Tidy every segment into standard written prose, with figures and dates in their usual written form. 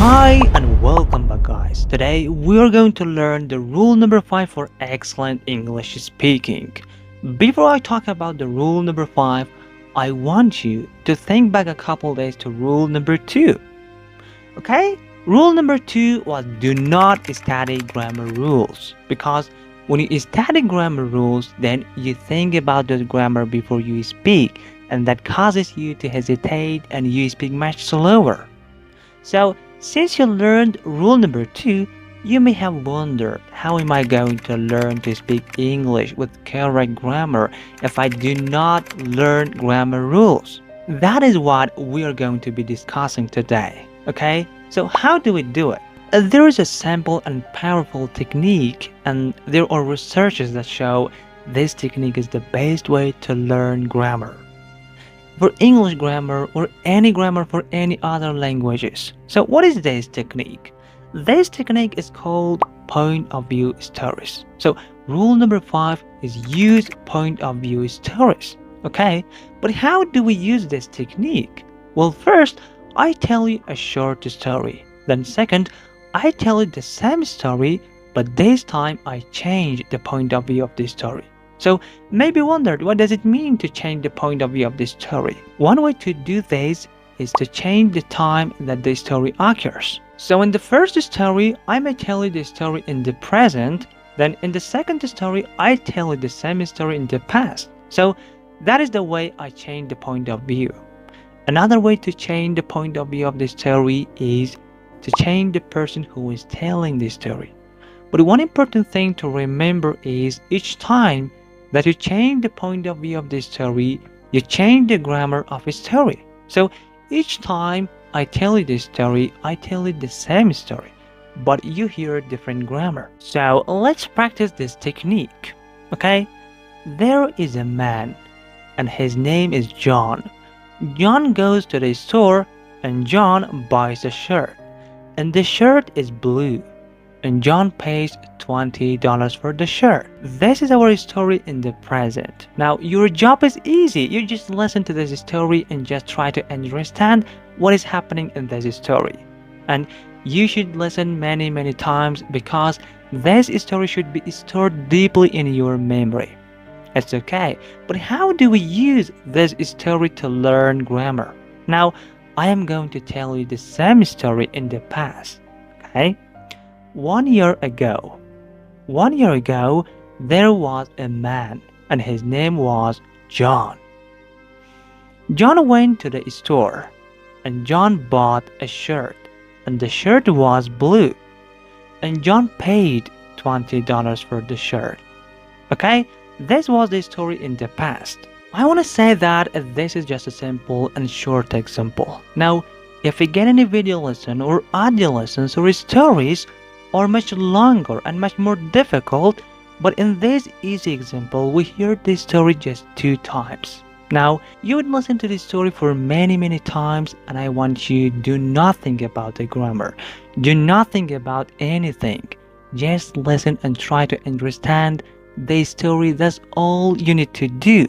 Hi and welcome back guys. Today we are going to learn the rule number 5 for excellent English speaking. Before I talk about the rule number 5, I want you to think back a couple days to rule number 2. Okay? Rule number 2 was do not study grammar rules, because when you study grammar rules, then you think about the grammar before you speak, and that causes you to hesitate and you speak much slower. So, since you learned rule number 2, you may have wondered, how am I going to learn to speak English with correct grammar if I do not learn grammar rules? That is what we are going to be discussing today. Okay? So how do we do it? There is a simple and powerful technique, and there are researches that show this technique is the best way to learn grammar for English grammar or any grammar for any other languages. So what is this technique? This technique is called point of view stories. So rule number 5 is use point of view stories. Okay, but how do we use this technique? Well, first I tell you a short story. Then second, I tell you the same story, but this time I change the point of view of the story. So maybe wondered, what does it mean to change the point of view of the story? One way to do this is to change the time that the story occurs. So in the first story, I may tell you the story in the present. Then in the second story, I tell you the same story in the past. So that is the way I change the point of view. Another way to change the point of view of the story is to change the person who is telling the story. But one important thing to remember is each time that you change the point of view of the story, you change the grammar of a story. So each time I tell you this story, I tell you the same story, but you hear different grammar. So let's practice this technique. Okay? There is a man, and his name is John. John goes to the store, and John buys a shirt, and the shirt is blue, and John pays $20 for the shirt. This is our story in the present. Now, your job is easy. You just listen to this story and just try to understand what is happening in this story. And you should listen many times, because this story should be stored deeply in your memory. It's okay. But how do we use this story to learn grammar? Now, I am going to tell you the same story in the past. Okay? 1 year ago, there was a man, and his name was John. John went to the store, and John bought a shirt, and the shirt was blue, and John paid $20 for the shirt. Okay, this was the story in the past. I want to say that this is just a simple and short example. Now, if you get any video lesson or audio lessons or stories are much longer and much more difficult, but in this easy example, we hear this story just 2 times. Now, you would listen to this story for many times, and I want you do not think about the grammar. Do not think about anything. Just listen and try to understand the story. That's all you need to do.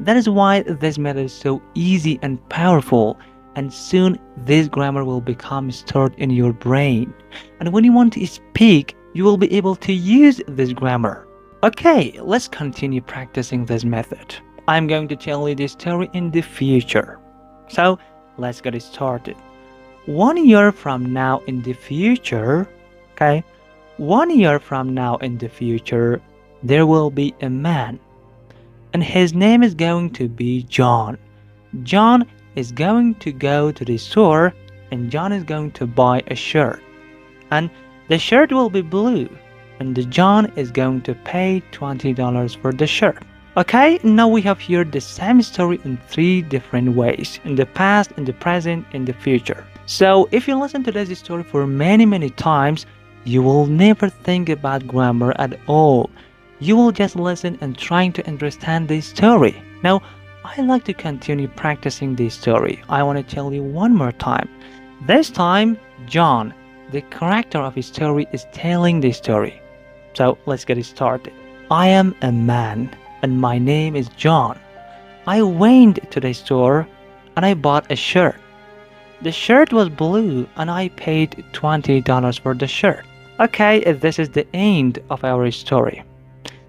That is why this method is so easy and powerful, and soon this grammar will become stored in your brain. And when you want to speak, you will be able to use this grammar. Okay, let's continue practicing this method. I'm going to tell you this story in the future. So let's get started. 1 year from now in the future, okay, 1 year from now in the future, there will be a man, and his name is going to be John. John is going to go to the store, and John is going to buy a shirt, and the shirt will be blue, and the John is going to pay $20 for the shirt. Okay, now we have here the same story in 3 different ways: in the past, in the present, in the future. So if you listen to this story for many times, you will never think about grammar at all. You will just listen and trying to understand the story. Now, I like to continue practicing this story. I want to tell you one more time. This time, John, the character of his story, is telling the story. So let's get it started. I am a man, and my name is John. I went to the store, and I bought a shirt. The shirt was blue and I paid $20 for the shirt. Okay, this is the end of our story.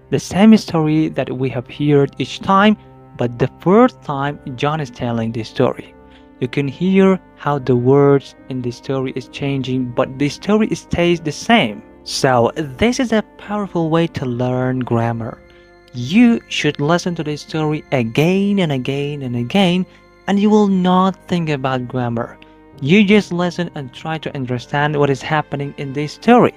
The same story that we have heard each time, but the first time John is telling the story. You can hear how the words in the story is changing, but the story stays the same. So this is a powerful way to learn grammar. You should listen to the story again and again and again, and you will not think about grammar. You just listen and try to understand what is happening in the story.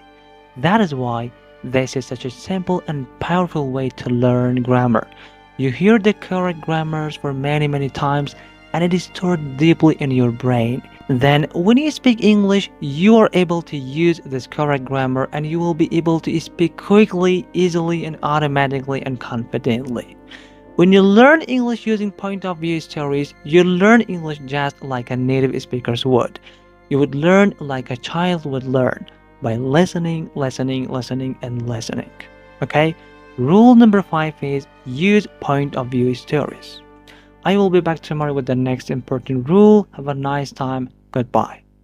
That is why this is such a simple and powerful way to learn grammar. You hear the correct grammars for many times and it is stored deeply in your brain. Then when you speak English, you are able to use this correct grammar and you will be able to speak quickly, easily, and automatically and confidently. When you learn English using point of view stories, you learn English just like a native speaker would. You would learn like a child would learn by listening, and listening. Okay? Rule number 5 is use point of view stories. I will be back tomorrow with the next important rule. Have a nice time. Goodbye.